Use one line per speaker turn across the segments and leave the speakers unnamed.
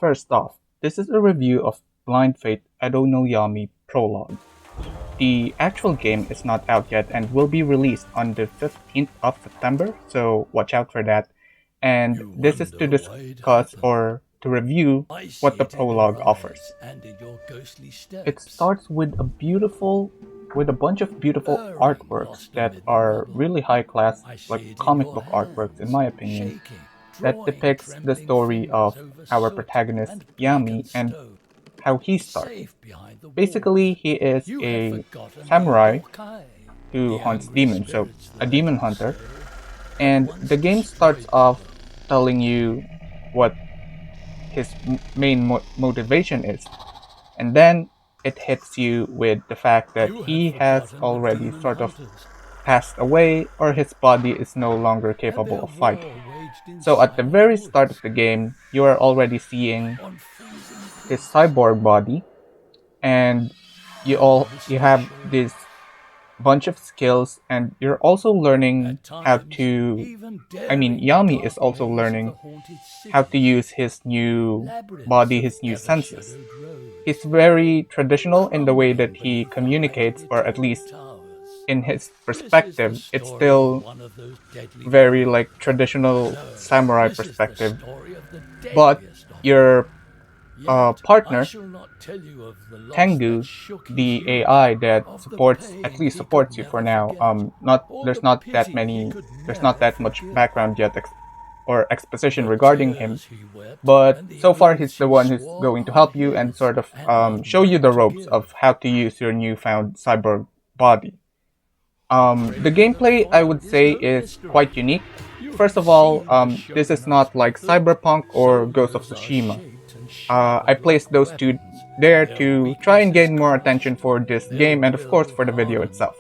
First off, this is a review of Blind Fate Edo no Yami Prologue. The actual game is not out yet and will be released on the 15th of September, so watch out for that. And this is to discuss or to review what the prologue offers. It starts with a bunch of beautiful artworks that are really high class, like comic book artworks in my opinion, that depicts the story of our protagonist Yami and how he started. Basically, he is a samurai who hunts demons, so a demon hunter. And the game starts off telling you what his main motivation is. And then it hits you with the fact that he has already sort of passed away or his body is no longer capable of fighting. So at the very start of the game, you are already seeing his cyborg body, and you have this bunch of skills, and you're also learning how to Yami is also learning how to use his new body, his new senses. He's very traditional in the way that he communicates, or at least in his perspective, it's still very like traditional samurai perspective. But your partner, Tengu, the AI that supports you for now. There's not that much background yet or exposition regarding him, but so far he's the one who's going to help you and sort of show you the ropes of how to use your newfound cyborg body. The gameplay, I would say, is quite unique. First of all, this is not like Cyberpunk or Ghost of Tsushima. I placed those two there to try and gain more attention for this game and of course for the video itself.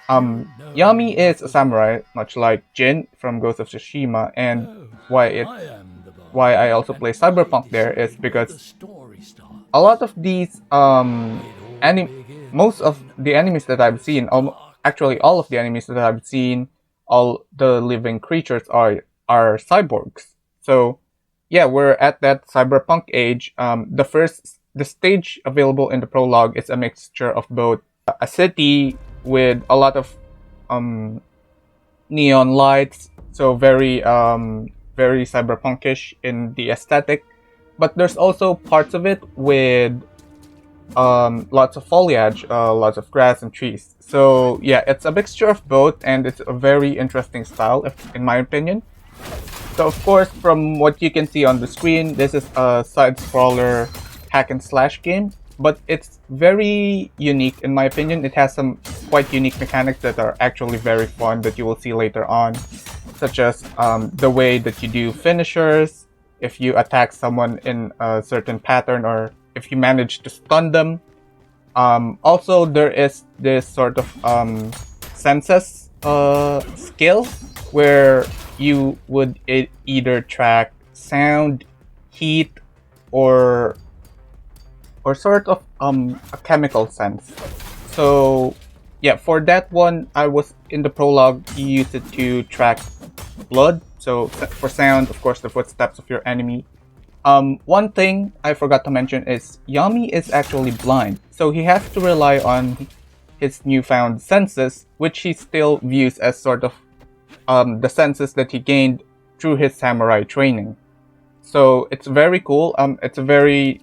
Yami is a samurai, much like Jin from Ghost of Tsushima, and why I also play Cyberpunk there is because a lot of these most of the enemies that I've seen, actually all of the enemies that I've seen, all the living creatures are cyborgs. So yeah, we're at that cyberpunk age. The stage available in the prologue is a mixture of both a city with a lot of neon lights, so very cyberpunkish in the aesthetic, but there's also parts of it with lots of foliage, lots of grass and trees. So yeah, it's a mixture of both, and it's a very interesting style, in my opinion. So of course, from what you can see on the screen, this is a side-scroller hack and slash game, but it's very unique in my opinion. It has some quite unique mechanics that are actually very fun that you will see later on, such as the way that you do finishers, if you attack someone in a certain pattern, or if you manage to stun them. Also, there is this sort of senses skill where you would either track sound, heat, or sort of a chemical sense. So yeah, for that one, I was in the prologue, you use it to track blood. So for sound, of course, the footsteps of your enemy. One thing I forgot to mention is Yami is actually blind, so he has to rely on his newfound senses, which he still views as sort of the senses that he gained through his samurai training. So it's very cool. It's very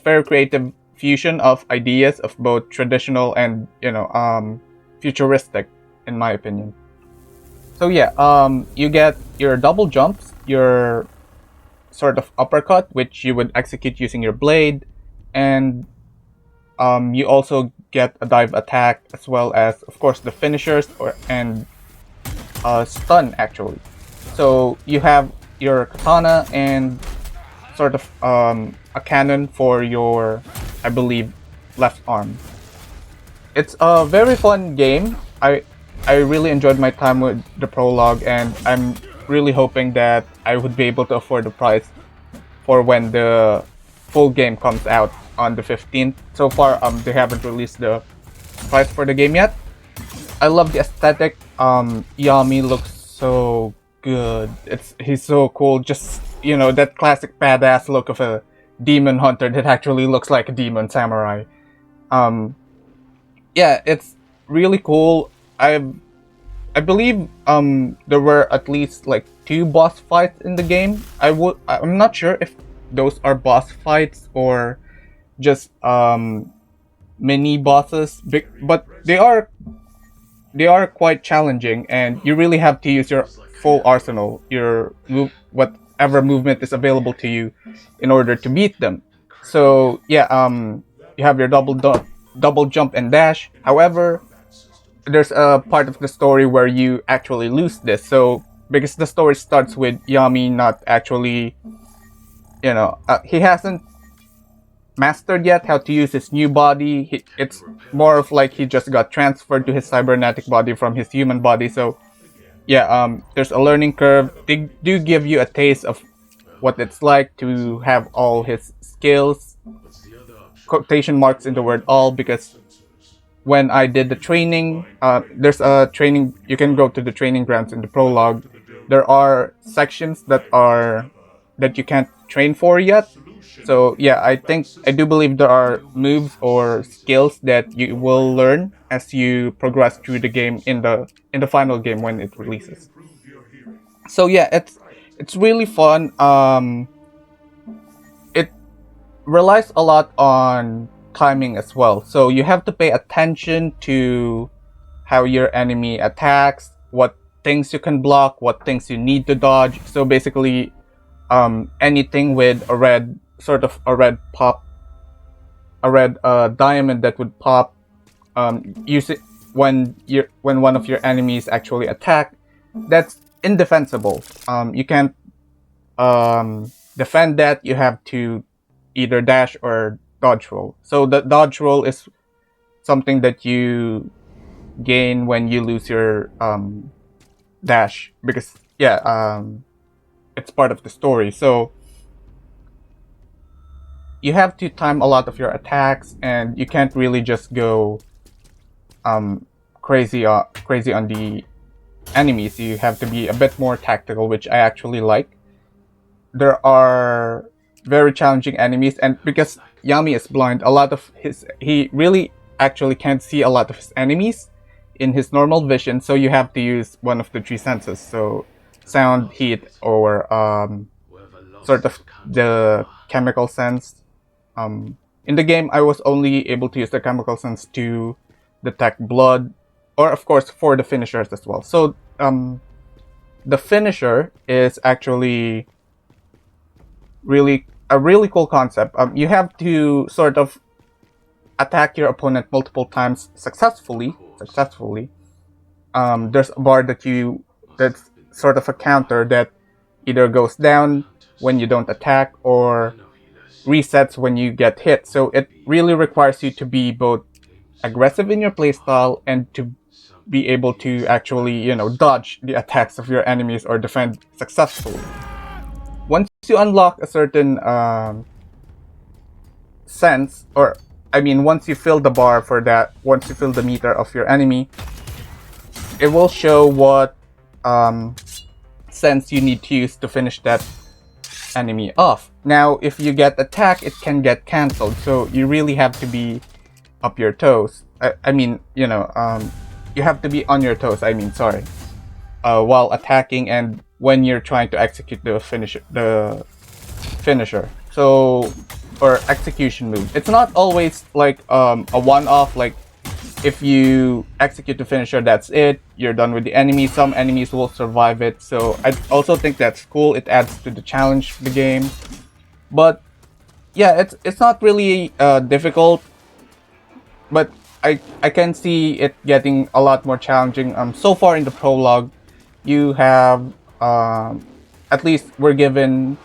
creative fusion of ideas of both traditional and futuristic, in my opinion. So yeah, you get your double jumps, your sort of uppercut, which you would execute using your blade, and you also get a dive attack, as well as, of course, the finishers and stun, actually. So you have your katana and sort of a cannon for your, I believe, left arm. It's a very fun game. I really enjoyed my time with the prologue, and I'm really hoping that I would be able to afford the price for when the full game comes out on the 15th. So far, they haven't released the price for the game yet. I love the aesthetic. Yami looks so good. He's so cool. Just that classic badass look of a demon hunter that actually looks like a demon samurai. Um, yeah, it's really cool. I believe there were at least like 2 boss fights in the game. I'm not sure if those are boss fights or just mini bosses, but they are quite challenging, and you really have to use your full arsenal, whatever movement is available to you, in order to beat them. So yeah, you have your double jump and dash. However, there's a part of the story where you actually lose this. So because the story starts with Yami not actually, he hasn't mastered yet how to use his new body. It's more of like he just got transferred to his cybernetic body from his human body. So yeah, there's a learning curve. They do give you a taste of what it's like to have all his skills, quotation marks in the word all, because when I did the training, there's a training, you can go to the training grounds in the prologue. There are sections that you can't train for yet. So yeah, I do believe there are moves or skills that you will learn as you progress through the game in the final game when it releases. So yeah, it's really fun. It relies a lot on timing as well. So you have to pay attention to how your enemy attacks, what things you can block, what things you need to dodge. So basically, anything with a red diamond that would pop, use it when one of your enemies actually attack. That's indefensible. You can't defend that. You have to either dash or dodge roll. So the dodge roll is something that you gain when you lose your dash, because it's part of the story. So you have to time a lot of your attacks, and you can't really just go crazy on the enemies. You have to be a bit more tactical, which I actually like. There are very challenging enemies, and because Yami is blind, he really actually can't see a lot of his enemies in his normal vision, so you have to use one of the 3 senses. So sound, heat, or sort of the chemical sense. In the game, I was only able to use the chemical sense to detect blood, or of course for the finishers as well. So the finisher is actually a really cool concept. You have to sort of attack your opponent multiple times successfully. There's a bar that's sort of a counter that either goes down when you don't attack or resets when you get hit. So it really requires you to be both aggressive in your playstyle and to be able to actually, dodge the attacks of your enemies or defend successfully. Once you unlock a certain sense, once you fill the bar for that, once you fill the meter of your enemy, it will show what sense you need to use to finish that enemy off. Now, if you get attacked, it can get cancelled, so you really have to be up your toes. You have to be on your toes, while attacking and when you're trying to execute the finisher. So, or execution move. It's not always like a one-off, like if you execute the finisher, that's it, you're done with the enemy. Some enemies will survive it, so I also think that's cool. It adds to the challenge of the game. But yeah, it's not really difficult, but I can see it getting a lot more challenging. So far in the prologue, you have at least we're given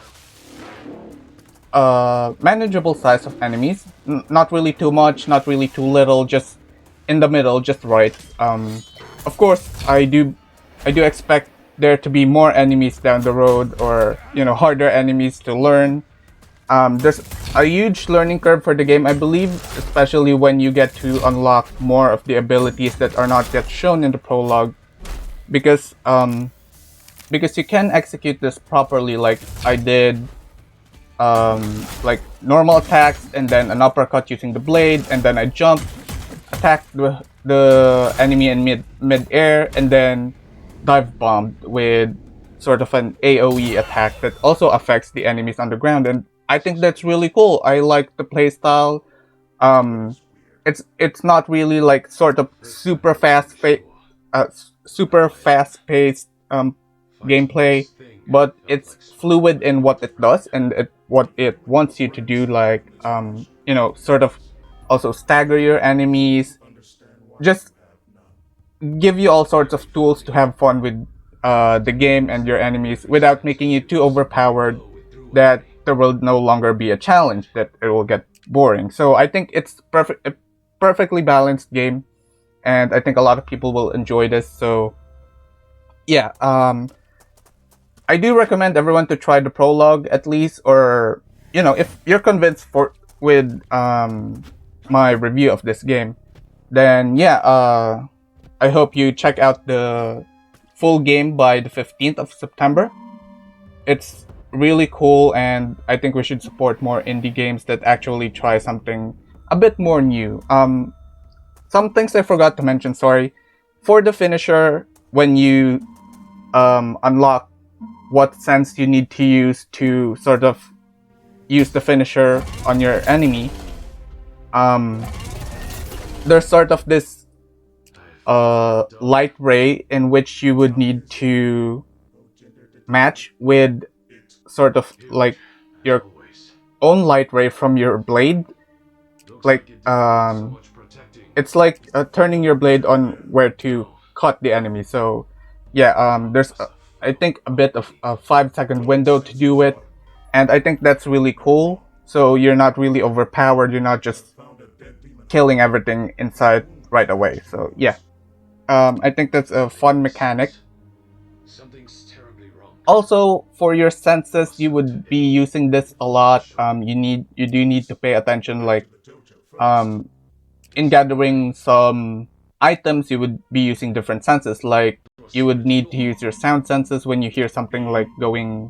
manageable size of enemies. Not really too much, not really too little, just in the middle, just right. Of course, I do expect there to be more enemies down the road, or harder enemies to learn. There's a huge learning curve for the game, I believe, especially when you get to unlock more of the abilities that are not yet shown in the prologue, because because you can execute this properly, like I did, like normal attacks and then an uppercut using the blade, and then I jump, attack the enemy in mid-air, and then dive bombed with sort of an AoE attack that also affects the enemies on the ground. And I think that's really cool. I like the playstyle. Um, it's not really like sort of super fast paced gameplay, but it's fluid in what it does and what it wants you to do. Like sort of also stagger your enemies, just give you all sorts of tools to have fun with the game and your enemies without making you too overpowered that there will no longer be a challenge, that it will get boring. So I think it's a perfectly balanced game, and I think a lot of people will enjoy this. So yeah, I do recommend everyone to try the prologue at least, or if you're convinced with my review of this game, then yeah, I hope you check out the full game by the 15th of September. It's really cool, and I think we should support more indie games that actually try something a bit more new. Some things I forgot to mention, sorry. For the finisher, when you unlock what sense you need to use to sort of use the finisher on your enemy, there's sort of this light ray in which you would need to match with sort of like your own light ray from your blade. Like it's like turning your blade on where to cut the enemy. So yeah, there's I think a bit of a 5-second window to do it, and I think that's really cool. So you're not really overpowered, you're not just killing everything inside right away. So yeah, I think that's a fun mechanic. Also, for your senses, you would be using this a lot. You do need to pay attention, like in gathering some items, you would be using different senses. Like you would need to use your sound senses when you hear something like going,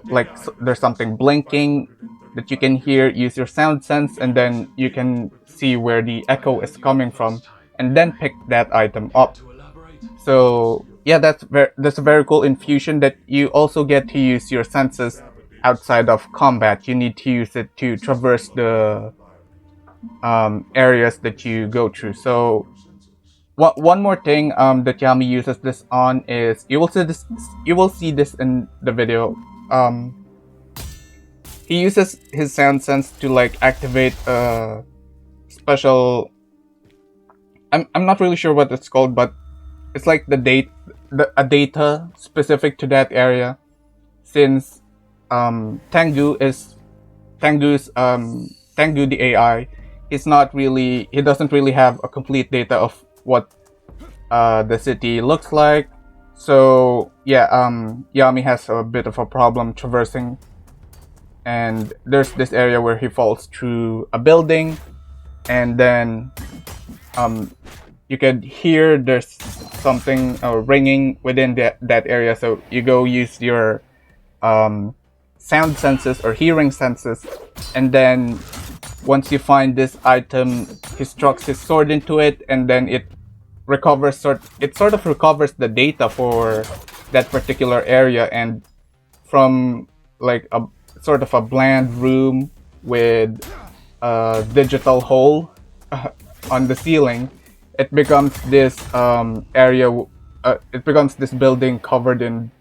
like there's something blinking that you can hear. Use your sound sense, and then you can see where the echo is coming from, and then pick that item up. So yeah, that's a very cool infusion that you also get to use your senses outside of combat. You need to use it to traverse the areas that you go through. So one more thing that Yami uses this on is, you will see this in the video. He uses his sound sense to like activate a special. I'm not really sure what it's called, but it's like a data specific to that area. Since Tengu the AI, he doesn't really have a complete data of what the city looks like. So yeah, Yami has a bit of a problem traversing, and there's this area where he falls through a building, and then you could hear there's something ringing within that area. So you go use your sound senses or hearing senses, and then once you find this item, he strikes his sword into it, and then it sort of recovers the data for that particular area. And from like a sort of a bland room with a digital hole on the ceiling, it becomes this it becomes this building covered in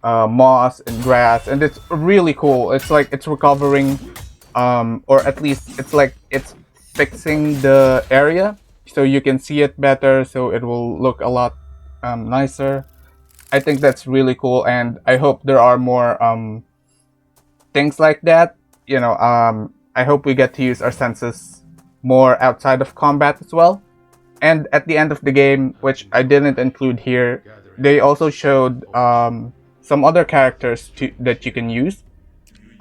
moss and grass, and it's really cool. It's like it's recovering, or at least it's like it's fixing the area so you can see it better, so it will look a lot nicer. I think that's really cool, and I hope there are more things like that. I hope we get to use our senses more outside of combat as well. And at the end of the game, which I didn't include here, they also showed some other characters that you can use.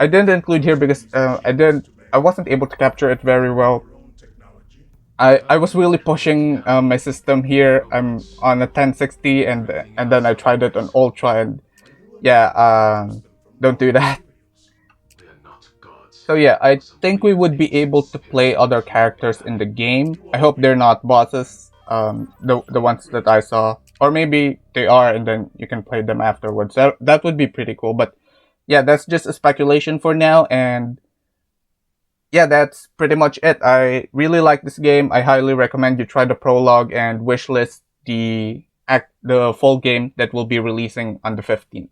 I didn't include here because I wasn't able to capture it very well. I was really pushing my system here. I'm on a 1060, and then I tried it on ultra, and yeah, don't do that. So yeah, I think we would be able to play other characters in the game. I hope they're not bosses, the ones that I saw, or maybe they are, and then you can play them afterwards. That would be pretty cool. But yeah, that's just a speculation for now, and yeah, that's pretty much it. I really like this game. I highly recommend you try the prologue and wishlist the full game that will be releasing on the 15th.